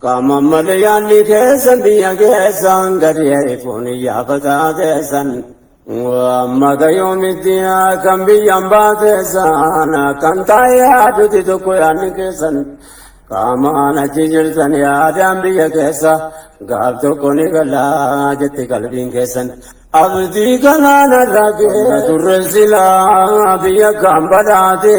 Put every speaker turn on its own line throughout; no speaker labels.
Kama Malayani kesan biya kesan gariye kuni yapata kesan Magayomitia kan biyamba kesan Kantaya duti tukuyani kesan Kama na chijirsan ya dambiya kesa Gabto kuni gala jati kalbin kesan Abdi kanana rage turresila biya kambadate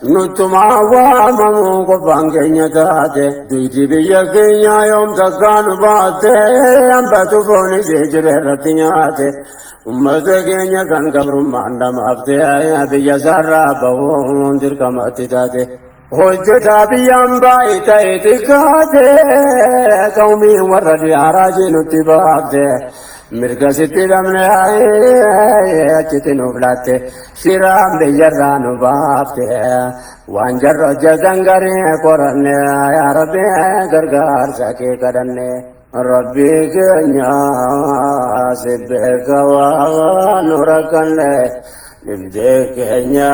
Nutuma wa mamu ko bangenya tate Duiti biya kenya yom takanu bate Ambatu foni sejire ratinyate Ummata kenya kan kabrum mandam abte Biya zarra bawon dirkamati tate Hojjeta biyyamba ita itikate Qaumi warradi araji nutti baabte Mirga sitti damne achiti nu filatte Shiraan biyyarraa nu baafte Waan jarra hojjetan garii qoranne Yaa Rabbi gargaarsa kee kadhanne Rabbi keenya si beeka waan nu rakkanne Dibdee keenya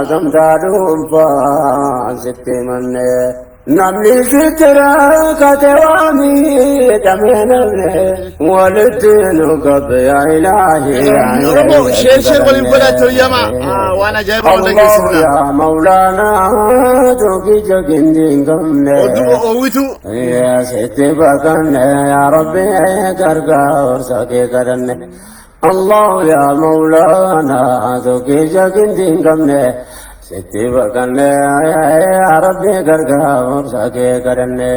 gamtaa dhuunfaan sitti manne Namni sittira kate waami damee namne walitti nu qabbe yaa ilaahi
sheer waliin godhate hoyyama waan ajaa'iba wal dhageessifna
yaa mawlaanaa tokkicha gindi hin qabne
oowwitu
sitti bakkanne yaa rabbi gargaarsa kee kadhanne Allah ya Maulana tokkicha gindi hin qabne sitti bakkanne yaa rabbi gargaarsa kee kadhanne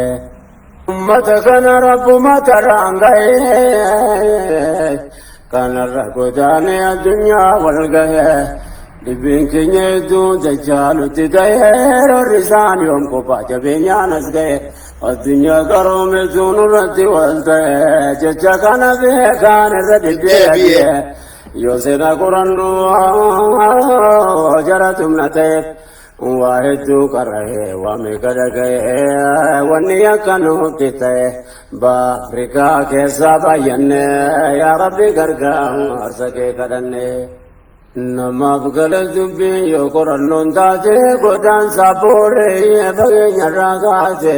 ummata kana rabbumata raangaye kanarra godaane addunyaa wal gahe dibbiin keenya hedduun jajjaalutti gahe rorri isaan yoom kophaa jabeenyaan as gahe addunyaa qaroometuun irratti wal ta'e jecha kana beekaan irra deddeebi'e yoo sena qorannu jara tumna ta'eef waa hedduu qara'ee waa meeqa dhaga'ee wanni akka nutti ta'e Afrikaa keessaa baay'anne yaa Rabbi gargaarsa kee kadhanne namaaf gala dubbiin yoo qorannoon taate godaansa booree fageenyarraa kaate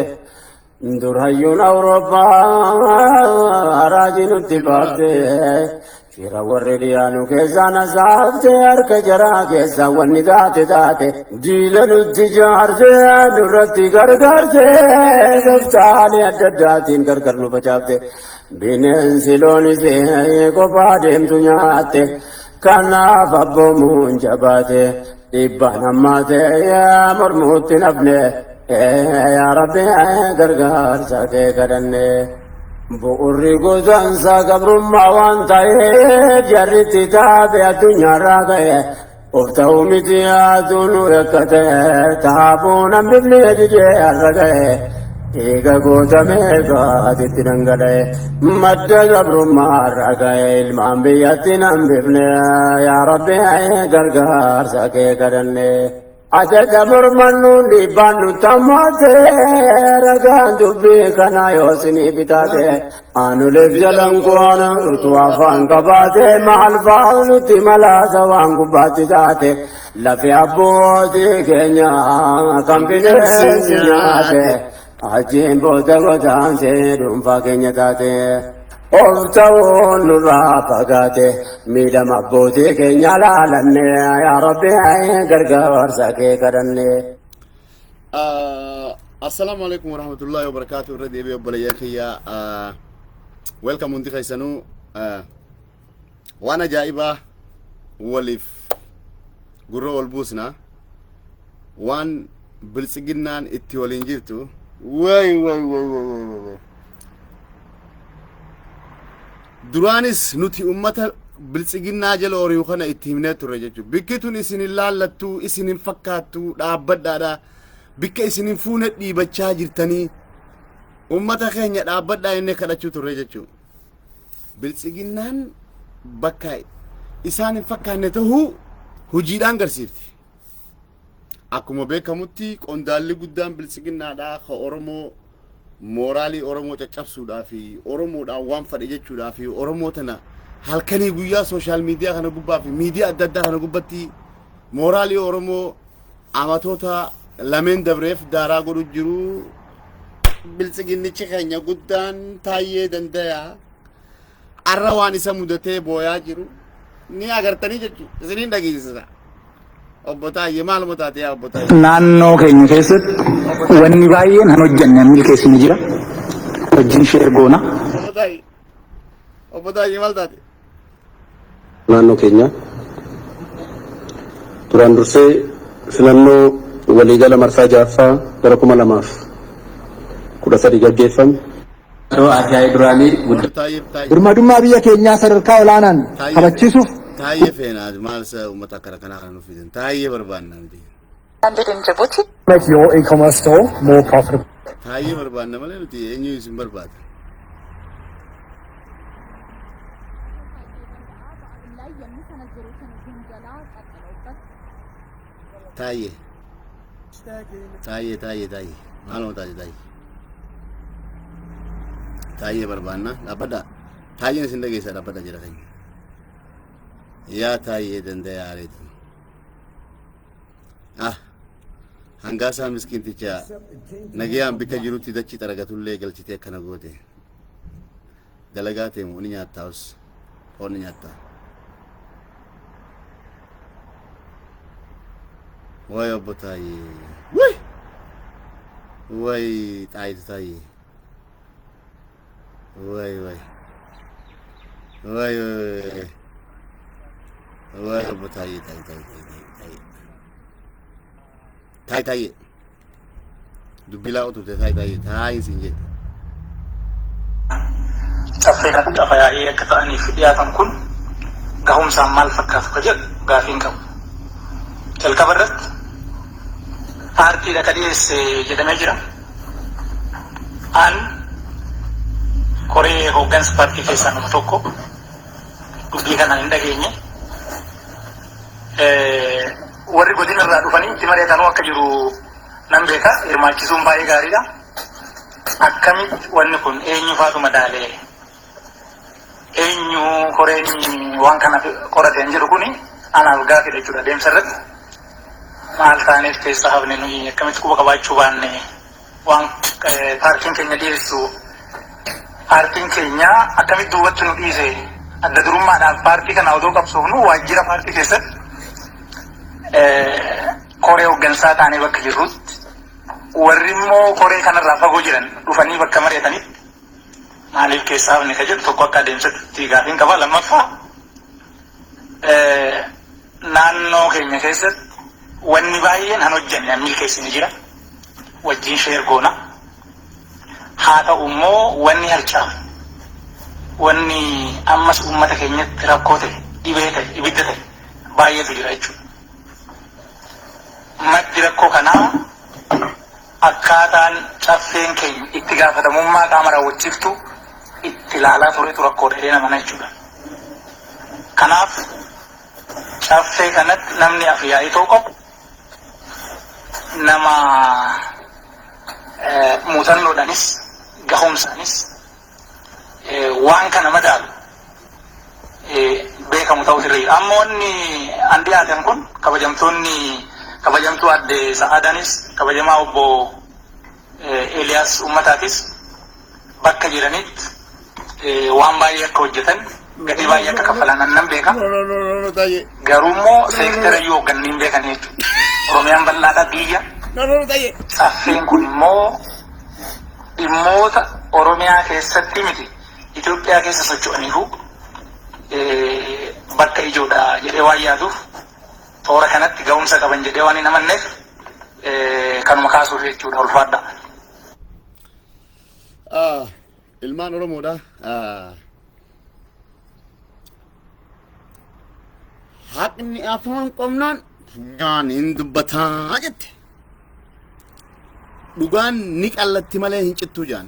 Durayyuun Awurooppaa raajii nutti baafte Shira warri dhiyaanu keessaa nasaafte harka jaraa keessaa wanni taate diila nutti jaarte nurratti gargaarte toftaalee adda addaatiin gargar nu facaafte bineensi loonis kophaa deemtu nyaatte kanaaf abboomuun jabaate dhibbaan hammaate mormuutti nafne yaa Rabbi gargaarsa kee kadhanne Bu'urri godaansa gabrummaa waan ta'eef jarritti taabe addunyaarraa ka'e of ta'uu miti aduun rakkate taabuun hambifni didee har'a ga'e dhiiga gootamee gaatitti dhangala'e madda gabrummaarraa ka'e ilmaan biyyatti hambifne yaa Rabbi gargaarsa kee kadhanne Ajaja mormannuun dhiibbaan nu tammaate ragaan dubbii kana yoo sinii bitaate anuleef jalan kuwaana utuu afaan qabaate maal fa'aa nutti malaasa waan gubbaatti taate lafi abbootii keenya kan bineensi nyaate achiin booda godaansee dhuunfaa keenya taate of ta'uun nurraa fagaate miidhama abbootii keenya laalanne yaa Rabbi gargaarsa kee kadhanne
Assalamu alaikum warahmatullahi wabarakatuh irra deebi'ee obboleeyyaa kiyya welcome hundi keessanuu waan ajaa'ibaa waliif gurra ol buusna waan biltsiginnaan itti waliin jirtu way Duraanis nuti ummata biltsiginnaa jala oriyu kana itti himnee turre jechuudha. Bikki tun isinin laallattu, isinin fakkaattu, dhaabbadhaadha. Bikka isinin fuuna dhiibachaa jirtanii ummata keenya dhaabbadhaa inni kadhachuu turre jechuudha. Biltsiginnaan bakka isaan hin fakkaanne ta'uu hojiidhaan garsiifti. Akkuma beekamutti qondaalli guddaan biltsiginnaadhaa ka Oromoo Moraalii Oromoo caccabsuudhaa fi Oromoodhaan waan fadhe jechuudhaa fi Oromoo tana halkanii guyyaa sooshaal miidiyaa kana gubbaa fi miidiyaa adda addaa kana gubbatti moraalii Oromoo amatoota lameen dabreef daaraa godhu jiru biltsiginnichi keenya guddaan taayyee danda'a arra waan isa mudatee booyaa jiru ni agartanii jechuudha isiniin dhageessisa obbo Taayyee maal mutaate yaa obbo Taayyee
naannoo keenya keessatti wanni baay'een han hojjenne milkeessine jira wajjin sheer goona
obbo Taayyee maal taate
naannoo keenya duraan dursee filannoo waliigala marsaa jaaffaa bara 2013 gaggeeffame
Ajaa'ib duraalee
birmadummaa biyya keenyaa sadarkaa olaanaan kabachiisuuf
Taayyee feenaa maal isa uummata akkana kanaa kan nuuf fidan Taayyee barbaanna nuti
Landed in Djibouti.
Make your e-commerce store more profitable.
Taayyee barbaanna malee nuti eenyu isin barbaada Taayyee maal mutaate Taayyee barbaanna dhaabbadha Taayyeen isin dhageessa dhaabbadha jira keenya yaa Taayyee danda'a areetu hangaasaa miskiinticha nagayaan bikka jirutti dachi xaragatullee galchitee akkana goote dalagaa teemu ni nyaattaa'us foon ni nyaattaa way obbo Taayyee way xaayitu Taayyee way obbo Taayyee dubbilaa utuute Taayyee siin jedhe
caffeen qafa yaa'ee akka ta'aniif dhiyaatan kun gahumsaan maal fakkaatu ka jedhu gaafiin qabu jalqaba irratti paartiidha ka dhiyeesse jedhamee jira an koree hooggansa paartii keessaa nama tokko dubbii kanaan hin dhageenye warri godina irraa dhufanii itti mari'atanuu akka jiru nan beeka hirmaachisuun baay'ee gaariidha akkamitti wanni kun eenyu faatu madaalee eenyu koreen waan kana qorateen jiru kuni anaaf gaafii jechuudha deemsa irratti maal taaneef keessa hafne nuyi akkamitti quba qabaachuu baanne waan paartiin keenya dhiyeessu paartiin keenya akkamitti duubatti nu dhiise adda durummaadhaaf paartii kana odoo qabsoofnu waajjira paartii keessatti koree hooggansaa taanee bakka jirrutti warri immoo koree kanarraa fagoo jiran dhufanii bakka mari'atanitti maaliif keessaa hafne ka jedhu tokko akka adeemsatti gaafiin qaba lammaffaa naannoo keenya keessatti wanni baay'een han hojjenne han milkeessine jira wajjin sheer goona haa ta'u immoo wanni harcaafe wanni ammas uummata keenyatti rakkoo ta'e dhibee ta'e ibidda ta'e baay'eetu jira jechuudha maddi rakkoo kanaa akkaataan caffeen keenya itti gaafatamummaa qaama raawwachiiftu itti ilaalaa turetu rakkoo dheedee namana jechuudha kanaaf caffee kanatti namni afyaa'ii ta'uu qabu nama muuxannoodhaanis gahumsaanis waan kana madaalu beekamu ta'uu sirrii ammoo inni an dhiyaatan kun kabajamtuu adde Sa'aadaanis kabajamaa obbo Eeliyaas Ummataatis bakka jiranitti waan baay'ee akka hojjetan gatii baay'ee akka kaffalan nan beeka garuu immoo seektara yoo ganniin beekan jechuudha Oromiyaan bal'aadha biyya caffeen kun immoo dhimmoota Oromiyaa keessatti miti Itoophiyaa keessa socho'aniiru bakka ijoodha jedhee waan yaaduuf toora kanatti ga'umsa qaban jedhee waan hin amanneef kanuma kaasuuf jechuudha ulfaadha.
Ilmaan Oromoodha. Haqni afaan qomnaan funyaan hin dubbataa jette. Dhugaan ni qallatti malee hin cittuu jaan.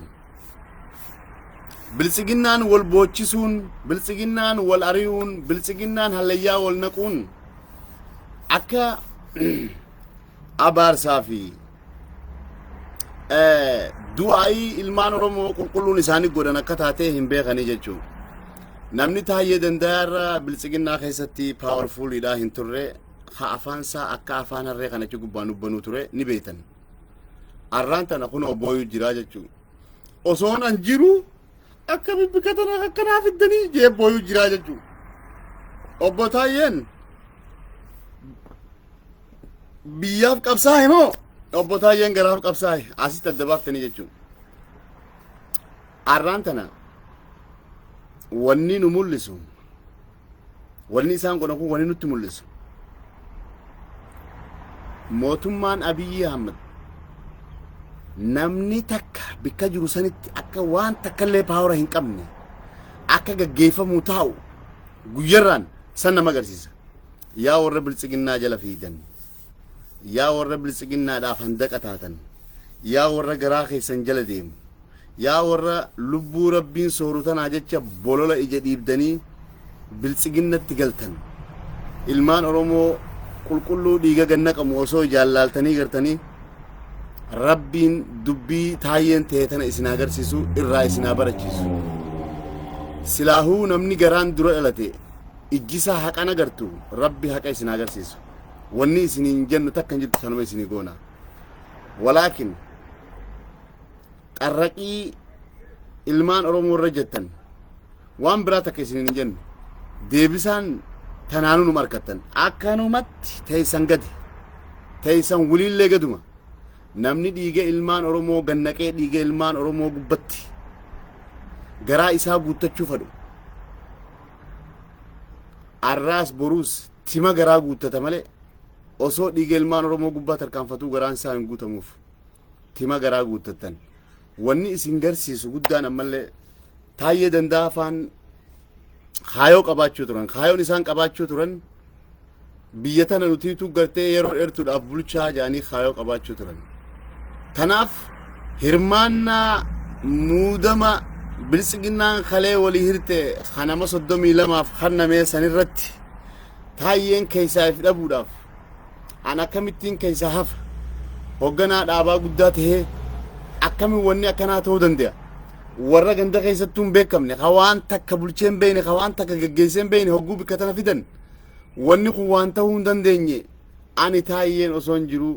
Biltsiginnaan wal boochisuun, biltsiginnaan wal ari'uun, biltsiginnaan hallayyaa wal naquun akka abaarsaa fi du'aa'ii ilmaan Oromoo qulqulluun isaanii godhan akka taatee hin beekanii jechuudha. Namni Taayyee Danda'aarraa biltsiginnaa keessatti paawarfuulidhaa hin turre haa afaansaa akka afaan harree kanachi gubbaan dubbanuu ture ni beektan. Arraan tana kun obbooyuu jiraa jechuudha. osoon an jiru akkami bikatana akkanaaf iddanii jeebooyu jiraa jechuu obbo Taayyeen biyyaaf qabsaa'e moo obbo Taayyeen garaaf qabsaa'e asitti adda baaftanii jechuun arraan tana wanni nu mul'isu wanni isaan godhan kun wanni nutti mul'isu mootummaan Abiyyi Ahmad namni takka bikka jiru sanitti akka waan takkallee paawara hin qabne akka gaggeeffamuu taa'u guyyarraan san nama agarsiisa yaa warra biltsiginnaa jala fiidan yaa warra biltsiginnaadhaaf handaqa taatan yaa warra garaa keessan jala deemu yaa warra lubbuu rabbiin sooru tanaa jecha bolola ija dhiibdanii biltsiginnatti galtan ilmaan Oromoo qulqulluu dhiiga ganna qabu osoo jaallaaltanii gartanii rabbiin dubbii Taayyeen ta'e tana isin agarsiisu irraa isin barachiisu silaahuu namni garaan dura dhalate ijjisaa haqana gartu rabbi haqa isin agarsiisu wanni isiniin jennu takka hin jirtu sanuma isinii goona walaakin qarraqii ilmaan Oromoo irra jettan waan biraa takka isiniin jennu deebisaan tanaanuu nu markattan akkanumatti teessan gadi teessan wiliillee gaduma namni dhiiga ilmaan Oromoo gannaqee dhiiga ilmaan Oromoo gubbatti garaa isaa guuttachuu fadhu arraas boruus tima garaa guuttata malee osoo dhiiga ilmaan Oromoo gubbaa tarkaanfatuu garaan isaa hin guutamuuf tima garaa guuttattan wanni isin garsiisu guddaan ammallee Taayyee Danda'a afaan kaayoo qabaachuu turan kaayoon isaan qabaachuu turan biyya tana nutiitu gartee yeroo dheertuudhaaf bulchaa jaanii kaayoo qabaachuu turan tanaaf hirmaannaa muudama biltsiginnaan kalee walii hirte kanama 32f kannamee sanirratti Taayyeen keessaa if dhabuudhaaf an akkamittiin keessaa hafa hogganaa dhaabaa guddaa tahee akkamiin wanni akkanaa ta'uu danda'a warra ganda keessattuu hin beekamne hawaan takka bulcheen beeyne hawaan takka geggeesseen beeyne hogguu bikka tana fidan wanni kun waan ta'uu hin dandeenye ani Taayyeen osoo hin jiru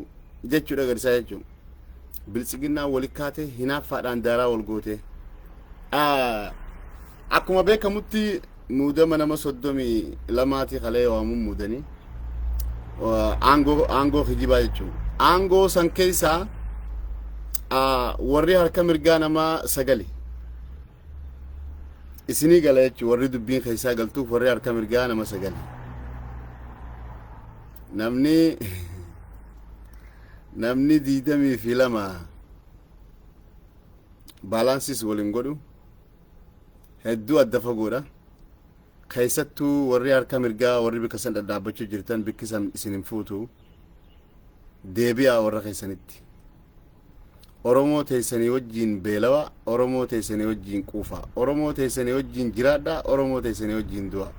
jechuudha agarsiisaa jechuun biltsiginnaa walikkaate hinaaffaadhaan daaraa wal goote akkuma beekamutti muudama nama 32 kalee waamuun muudanii aangoo kijibaa jechuun aangoo san keessaa warri harka mirgaa nama 9 isinii gala jechuun warri dubbiin keessaa galtuuf warri harka mirgaa nama 9 namni 22 baalaansis waliin godhu hedduu adda fagoodha keessattuu warri harka mirgaa warri bikka san dhadhaabachuu jirtan bikki san isin hin fuutu deebi'aa warra keessanitti Oromoo teessanii wajjin beelawa Oromoo teessanii wajjin quufa Oromoo teessanii wajjin jiraadha Oromoo teessanii wajjin du'a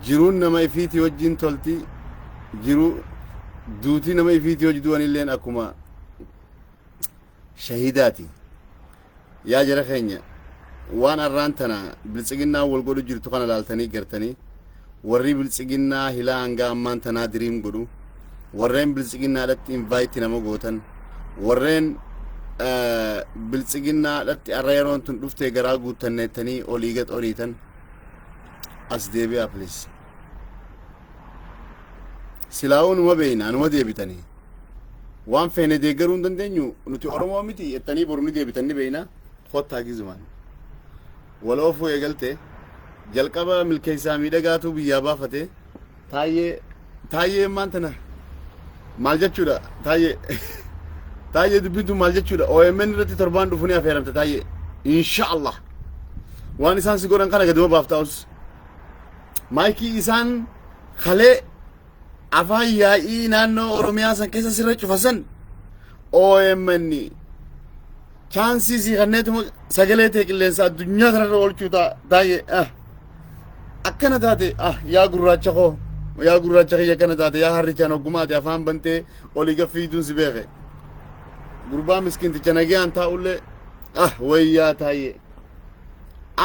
jiruun nama ifiitii wajjin tolti jiru duutii nama ifiitii wajjin du'anilleen akkuma shahidaati yaa jara keenya waan arraan tana biltsiginnaa wal godhu jirtu kana laaltanii gartanii warri biltsiginnaa hilaa hanga ammaan tanaa diriim godhu warreen biltsiginnaadhatti invite nama gootan warreen biltsiginnaadhatti arra yeroon tun dhuftee garaa guuttanneettanii olii gad oliitan as deebi'aa please silaa'uu numa beeyna numa deebitanii waan feene deeggaruu hin dandeenyu nuti Oromoo miti jettanii boru ni deebitan ni beeyna kottaa gizumaan waloofuu eegalte jalqaba milkeessaa miidhagaatu biyyaa baafate Taayyee maantana maal jechuudha Taayyee dubbintu maal jechuudha OMN irratti torbaan dhufu ni affeeramte Taayyee inshallah waan isaan si godhan kana gaduma baaftaa'us maayikii isaan kalee afaan yaa'ii naannoo Oromiyaa san keessa sirra cufasan OMN chaansii si kanneetuma sagalee ta'e qilleensa addunyaa kanarra oolchuu Taayyee akkana taate yaa gurraacha koo yaa gurraacha kiyya akkana taate yaa harrichaan oggumaate afaan bantee olii gaffiituun si beeke gurbaa miskinticha nagayaan taa'ullee wayyaa Taayyee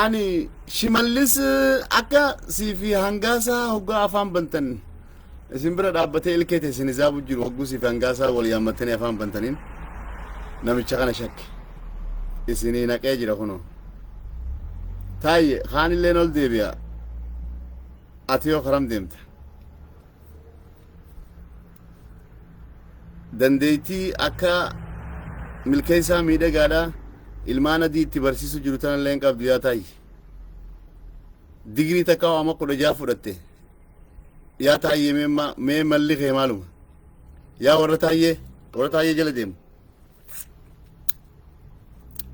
ani shimallis akka sii fi hangaasaa hoggaa afaan bantan isin bira dhaabbatee ilkeete isin izaabu jiru hogguu sii fi hangaasaa wal yaammattanii afaan bantaniin namicha kana shakke isinii naqee jira kuno taayye kaan illeen ol deebi'a ati yoo karam deemta dandeettii akka milkeessaa miidhagaadha ilmaan adii itti barsiisu jiru tanallee hin qabdu yaa taayye digrii takka waama 16 fudhatte yaa taayye mee malli kee maaluma yaa warra taayye jala deemu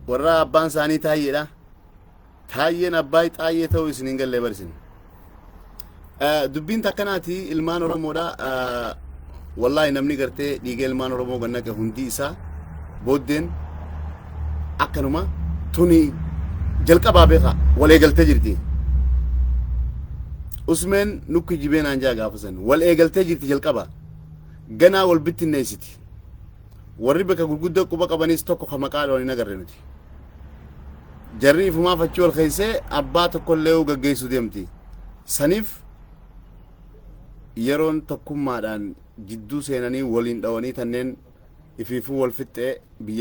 warra abbaan isaanii taayyeedha taayyeen abbaa xaayyee ta'uu isin hin galle barsin dubbiin takkanaati ilmaan oromoodha wallahi namni gartee dhiiga ilmaan oromoo gannaqe hundi isaa booddeen akkanuma tuni jalqabaa beeka wal eegaltee jirti usmeen nukki jibeen anjaa gaafasan wal eegaltee jirti jalqaba ganaa wal bittinneessiti warri bakka gurguddaa quba qabanis tokko ka maqaa dhooni nagarre nuti jarri ifumaa fachuu wal keeysee abbaa tokkollee gaggeessu deemti saniif yeroon tokkummaadhaan jidduu seenanii waliin dhawanii tanneen ifiifuu wal fixxee biyya